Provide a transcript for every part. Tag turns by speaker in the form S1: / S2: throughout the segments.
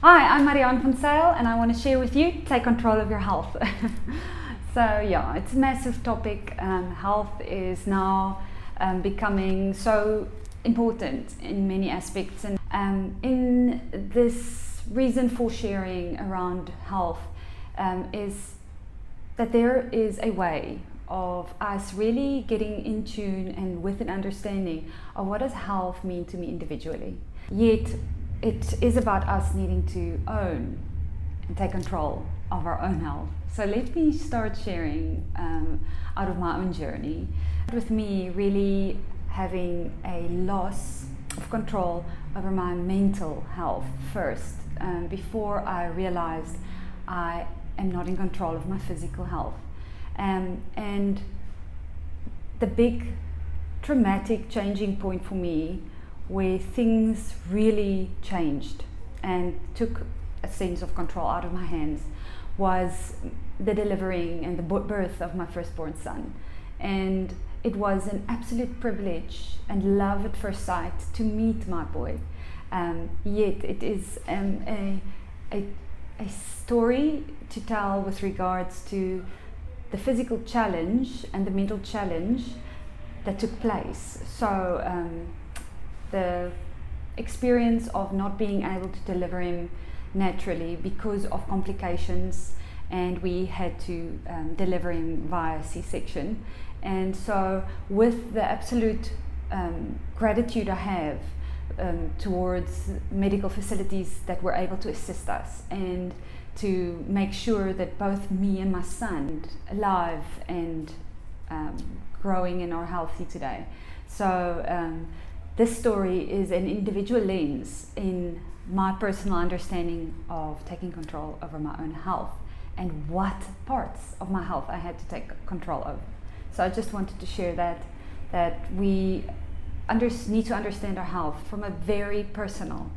S1: Hi, I'm Marianne van Zyl and I want to share with you, take control of your health. So yeah, it's a massive topic. Health is now becoming so important in many aspects, and in this reason for sharing around health is that there is a way of us really getting in tune and with an understanding of what does health mean to me individually. Yet it is about us needing to own and take control of our own health. So let me start sharing out of my own journey. With me really having a loss of control over my mental health first, before I realized I am not in control of my physical health. And the big traumatic changing point for me, where things really changed and took a sense of control out of my hands, was the delivering and the birth of my firstborn son. And it was an absolute privilege and love at first sight to meet my boy. Yet it is a story to tell with regards to the physical challenge and the mental challenge that took place. So the experience of not being able to deliver him naturally because of complications, and we had to deliver him via C-section. And so with the absolute gratitude I have towards medical facilities that were able to assist us and to make sure that both me and my son are alive and growing and are healthy today. So this story is an individual lens in my personal understanding of taking control over my own health and what parts of my health I had to take control of. So I just wanted to share that we need to understand our health from a very personal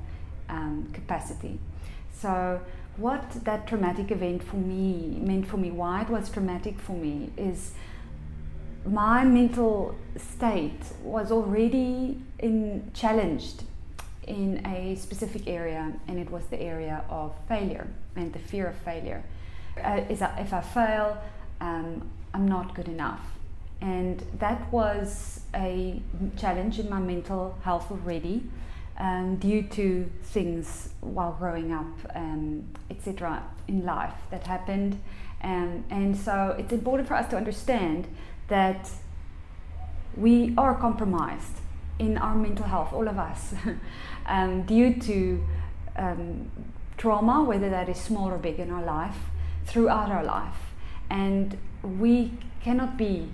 S1: capacity. So what that traumatic event for me meant for me, why it was traumatic for me, is my mental state was already challenged in a specific area, and it was the area of failure and the fear of failure. If I fail, I'm not good enough. And that was a challenge in my mental health already, due to things while growing up, etc. in life that happened. And so it's important for us to understand that we are compromised in our mental health, all of us, due to trauma, whether that is small or big in our life, throughout our life. And we cannot be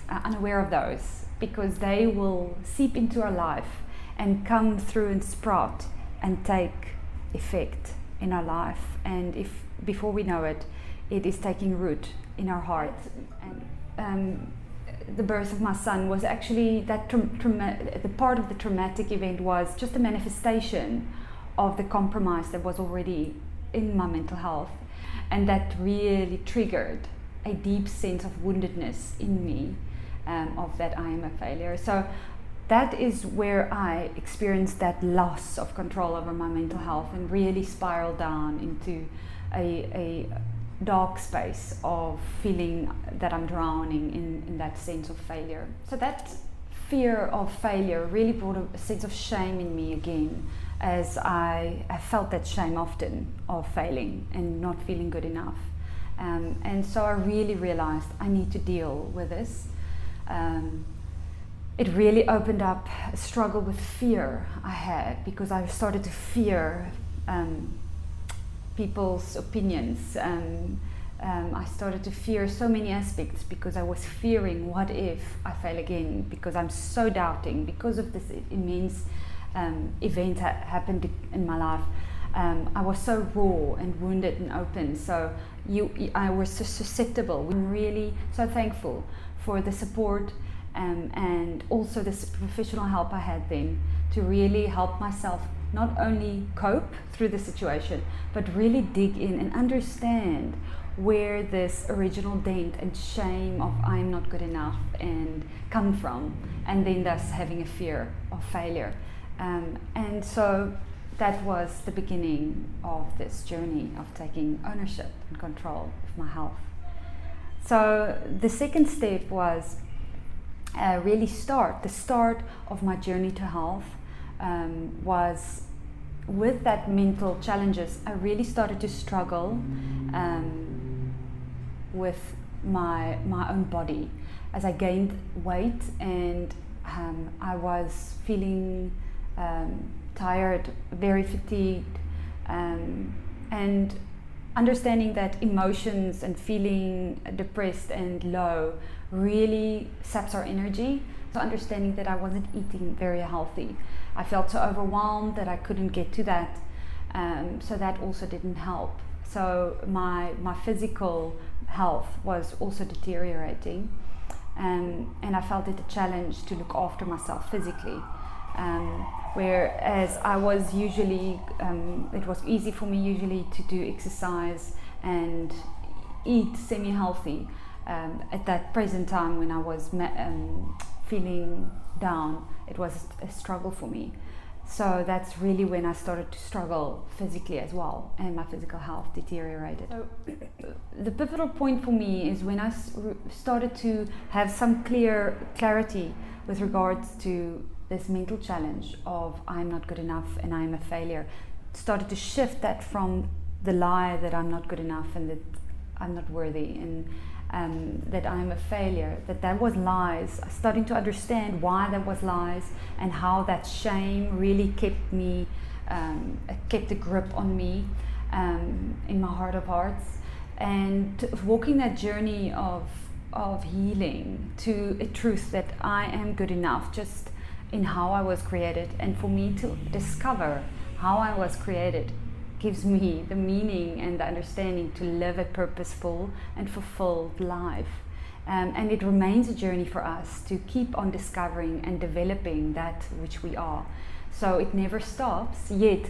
S1: unaware of those, because they will seep into our life and come through and sprout and take effect in our life. And if before we know it, it is taking root in our heart. And the birth of my son was actually that the part of the traumatic event was just a manifestation of the compromise that was already in my mental health, and that really triggered a deep sense of woundedness in me, of that I am a failure. So that is where I experienced that loss of control over my mental health and really spiraled down into a dark space of feeling that I'm drowning in that sense of failure. So that fear of failure really brought a sense of shame in me again, as I felt that shame often of failing and not feeling good enough. And so I really realized I need to deal with this. It really opened up a struggle with fear I had, because I started to fear people's opinions. I started to fear so many aspects, because I was fearing, what if I fail again? Because I'm so doubting, because of this immense event that happened in my life. I was so raw and wounded and open, so I was so susceptible. I'm really so thankful for the support and also this professional help I had then, to really help myself not only cope through the situation, but really dig in and understand where this original dent and shame of I'm not good enough and come from, and then thus having a fear of failure. And so that was the beginning of this journey of taking ownership and control of my health. So the second step was the start of my journey to health was with that mental challenges. I really started to struggle with my own body as I gained weight, and I was feeling tired, very fatigued, and understanding that emotions and feeling depressed and low really saps our energy. So understanding that I wasn't eating very healthy. I felt so overwhelmed that I couldn't get to that. So that also didn't help. So my physical health was also deteriorating. And I felt it a challenge to look after myself physically. Whereas I was usually, it was easy for me usually to do exercise and eat semi-healthy. At that present time when I was feeling down, it was a struggle for me. So that's really when I started to struggle physically as well, and my physical health deteriorated. So the pivotal point for me is when I started to have some clarity with regards to this mental challenge of I'm not good enough and I'm a failure. Started to shift that from the lie that I'm not good enough and that I'm not worthy and that I'm a failure, that was lies. Starting to understand why that was lies and how that shame really kept me, kept a grip on me in my heart of hearts, and walking that journey of healing to a truth that I am good enough just in how I was created, and for me to discover how I was created gives me the meaning and the understanding to live a purposeful and fulfilled life. And it remains a journey for us to keep on discovering and developing that which we are. So it never stops, yet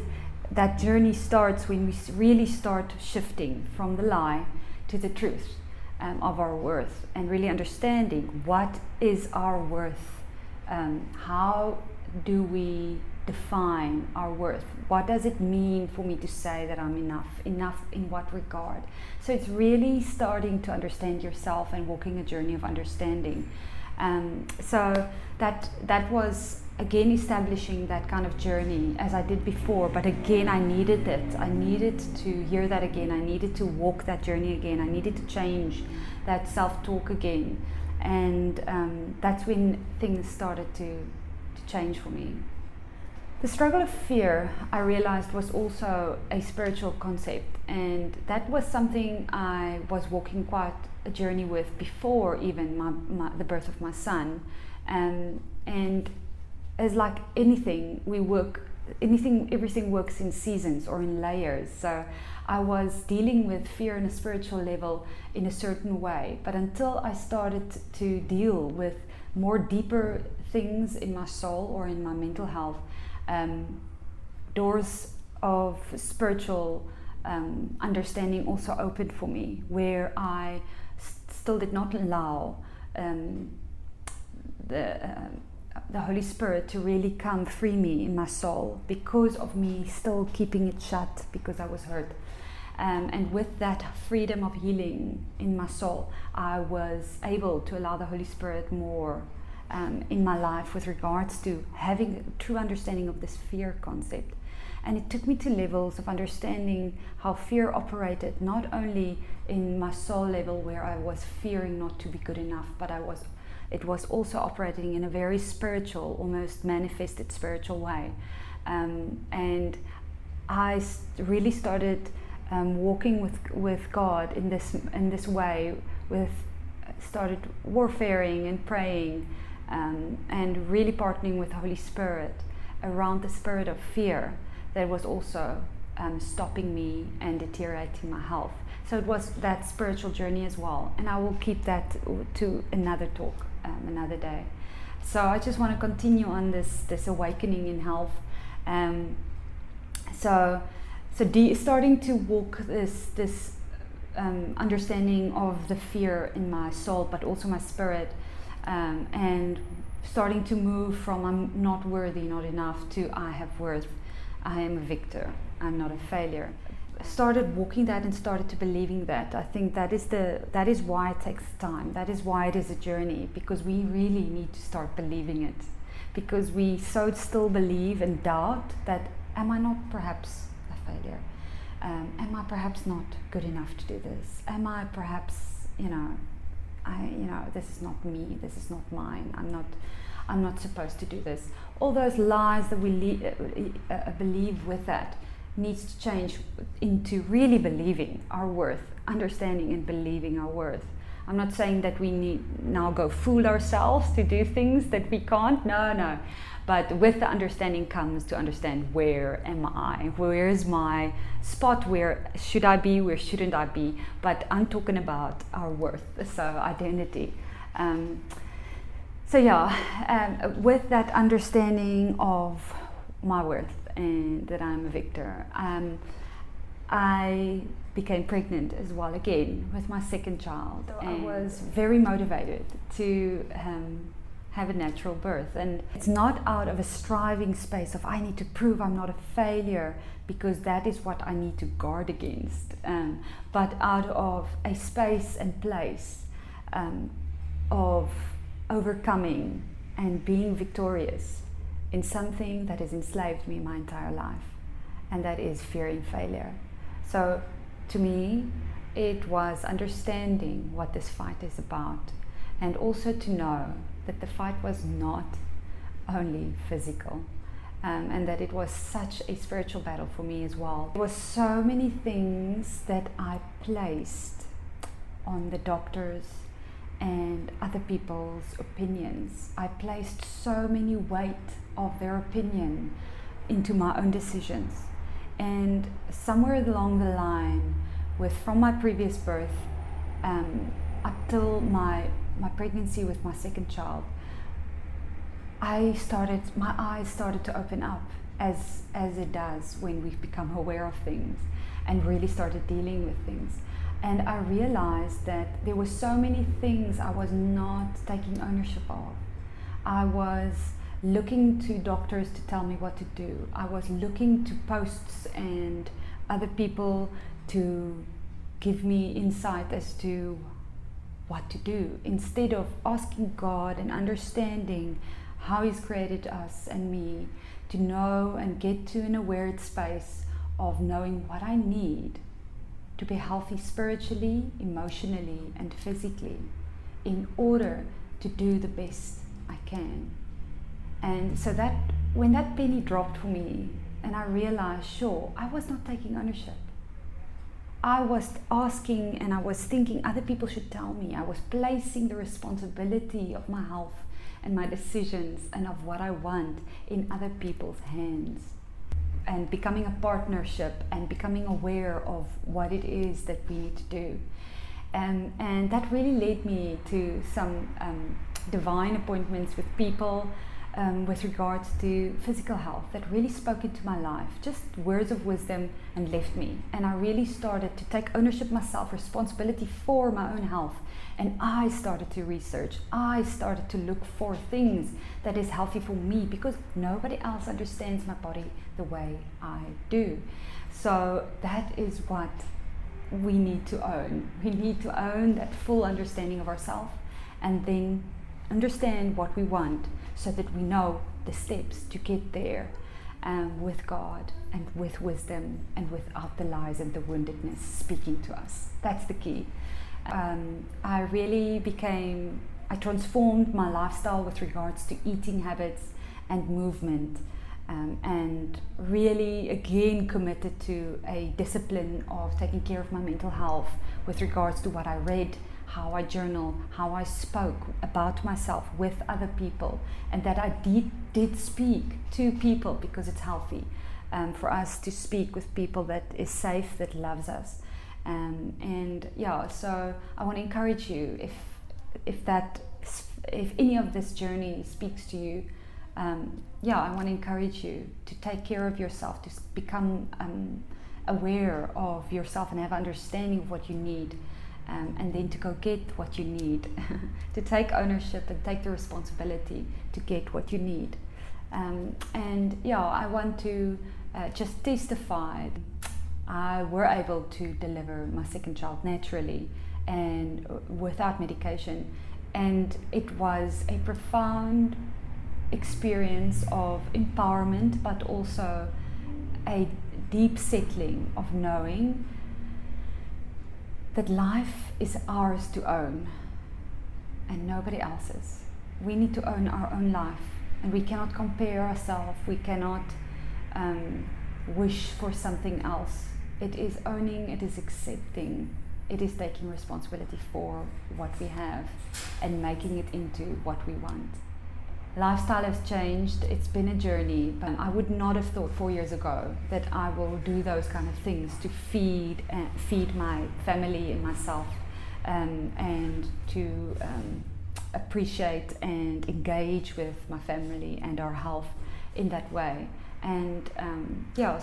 S1: that journey starts when we really start shifting from the lie to the truth of our worth, and really understanding what is our worth. How do we define our worth? What does it mean for me to say that I'm enough? Enough in what regard? So it's really starting to understand yourself and walking a journey of understanding. So that was again establishing that kind of journey as I did before, but again I needed it. I needed to hear that again. I needed to walk that journey again. I needed to change that self-talk again. And that's when things started to change for me. The struggle of fear, I realized, was also a spiritual concept, and that was something I was walking quite a journey with before even the birth of my son. And as like anything, everything works in seasons or in layers. So I was dealing with fear on a spiritual level in a certain way, but until I started to deal with more deeper things in my soul or in my mental health, doors of spiritual understanding also opened for me, where I still did not allow the Holy Spirit to really come free me in my soul because of me still keeping it shut because I was hurt. And with that freedom of healing in my soul, I was able to allow the Holy Spirit more in my life with regards to having a true understanding of this fear concept. And it took me to levels of understanding how fear operated, not only in my soul level where I was fearing not to be good enough, but it was also operating in a very spiritual, almost manifested spiritual way. And I really started walking with God in this way, started warfaring and praying, and really partnering with the Holy Spirit around the spirit of fear that was also stopping me and deteriorating my health. So it was that spiritual journey as well, and I will keep that to another talk, another day. So I just want to continue on this awakening in health. Starting to walk this understanding of the fear in my soul, but also my spirit, and starting to move from I'm not worthy, not enough, to I have worth. I am a victor, I'm not a failure. Started walking that and started to believing that. I think that is why it takes time. That is why it is a journey, because we really need to start believing it. Because we so still believe and doubt that, am I not perhaps a failure? Am I perhaps not good enough to do this? Am I perhaps, this is not me, this is not mine, I'm not supposed to do this. All those lies that we believe with that needs to change into really believing our worth, understanding and believing our worth. I'm not saying that we need now go fool ourselves to do things that we can't, no. But with the understanding comes to understand, where am I? Where is my spot? Where should I be? Where shouldn't I be? But I'm talking about our worth, so identity. With that understanding of my worth and that I'm a victor, I became pregnant as well again with my second child. So I was very motivated to have a natural birth, and it's not out of a striving space of I need to prove I'm not a failure, because that is what I need to guard against, but out of a space and place of overcoming and being victorious in something that has enslaved me my entire life, and that is fearing failure. So to me, it was understanding what this fight is about, and also to know that the fight was not only physical, and that it was such a spiritual battle for me as well. There were so many things that I placed on the doctors and other people's opinions. I placed so many weight of their opinion into my own decisions. And somewhere along the line, from my previous birth up till my pregnancy with my second child, my eyes started to open up, as it does when we become aware of things and really started dealing with things. And I realized that there were so many things I was not taking ownership of. I was looking to doctors to tell me what to do. I was looking to posts and other people to give me insight as to what to do, instead of asking God and understanding how He's created us and me to know and get to an aware space of knowing what I need to be healthy spiritually, emotionally, and physically, in order to do the best I can. And so that when that penny dropped for me, and I realized, sure, I was not taking ownership. I was asking and I was thinking other people should tell me. I was placing the responsibility of my health and my decisions and of what I want in other people's hands. And becoming a partnership and becoming aware of what it is that we need to do. And that really led me to some divine appointments with people with regards to physical health that really spoke into my life, just words of wisdom, and left me. And I really started to take ownership myself, responsibility for my own health. And I started to research. I started to look for things that is healthy for me, because nobody else understands my body the way I do. So that is what we need to own. We need to own that full understanding of ourselves, and then understand what we want, so that we know the steps to get there with God and with wisdom and without the lies and the woundedness speaking to us. That's the key. I transformed my lifestyle with regards to eating habits and movement, and really again committed to a discipline of taking care of my mental health with regards to what I read, how I journal, how I spoke about myself with other people, and that I did speak to people, because it's healthy for us to speak with people that is safe, that loves us. So I want to encourage you, if any of this journey speaks to you, I want to encourage you to take care of yourself, to become aware of yourself and have understanding of what you need, and then to go get what you need, to take ownership and take the responsibility to get what you need. I want to just testified. I were able to deliver my second child naturally and without medication, and it was a profound experience of empowerment, but also a deep settling of knowing that life is ours to own and nobody else's. We need to own our own life, and we cannot compare ourselves, we cannot wish for something else. It is owning, it is accepting, it is taking responsibility for what we have and making it into what we want. Lifestyle has changed, it's been a journey, but I would not have thought 4 years ago that I will do those kind of things to feed my family and myself, and to appreciate and engage with my family and our health in that way. And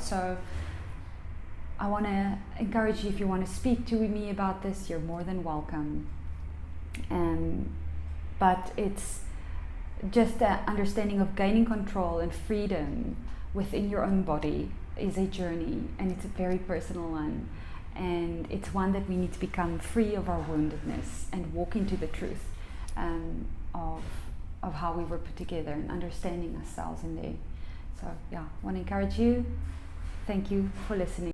S1: so I want to encourage you, if you want to speak to me about this, you're more than welcome. But it's just the understanding of gaining control and freedom within your own body is a journey, and it's a very personal one, and it's one that we need to become free of our woundedness and walk into the truth of how we were put together and understanding ourselves in there. So I want to encourage you. Thank you for listening.